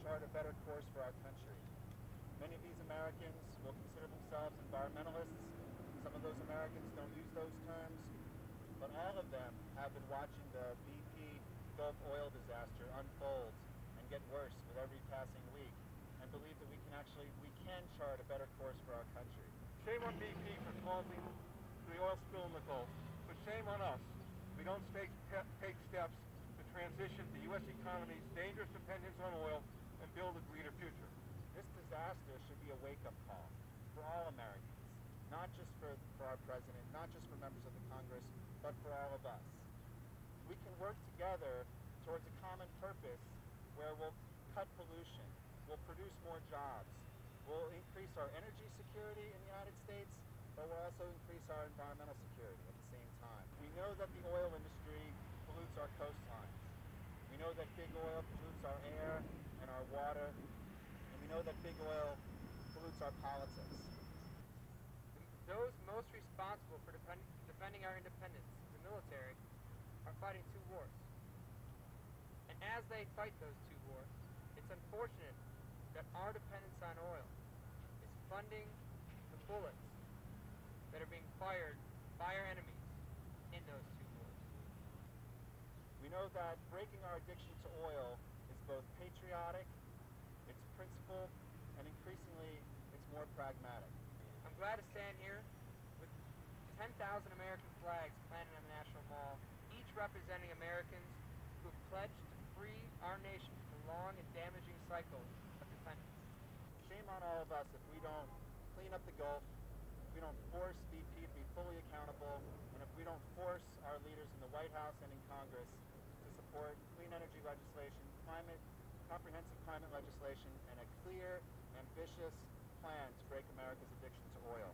chart a better course for our country. Many of these Americans will consider themselves environmentalists. Some of those Americans don't use those terms, but all of them have been watching the BP Gulf oil disaster unfold and get worse with every passing week, and believe that we can chart a better course for our country. Shame on BP for causing the oil spill in the Gulf, but shame on us. We don't take steps to transition the U.S. economy's dangerous dependence on oil and build a greener future. This disaster should be a wake-up call for all Americans, not just for our president, not just for members of the Congress, but for all of us. We can work together towards a common purpose where we'll cut pollution, we'll produce more jobs, we'll increase our energy security in the United States, but we'll also increase our environmental security at the same time. We know that the oil industry pollutes our coastlines. We know that big oil pollutes our air and our water, and we know that big oil pollutes our politics. Those most responsible for defending our independence, the military, are fighting two wars. And as they fight those two wars, it's unfortunate that our dependence on oil is funding the bullets that are being fired by our enemies in those two wars. We know that breaking our addiction to oil is both patriotic, it's principled, and increasingly it's more pragmatic. I'm glad to stand here with 10,000 American flags planted on the National Mall, each representing Americans who have pledged to free our nation from the long and damaging cycle of dependence. Shame on all of us if we don't clean up the Gulf, if we don't force BP to be fully accountable, and if we don't force our leaders in the White House and in Congress to support clean energy legislation, comprehensive climate legislation, and a clear, ambitious plan to break America's addiction to oil.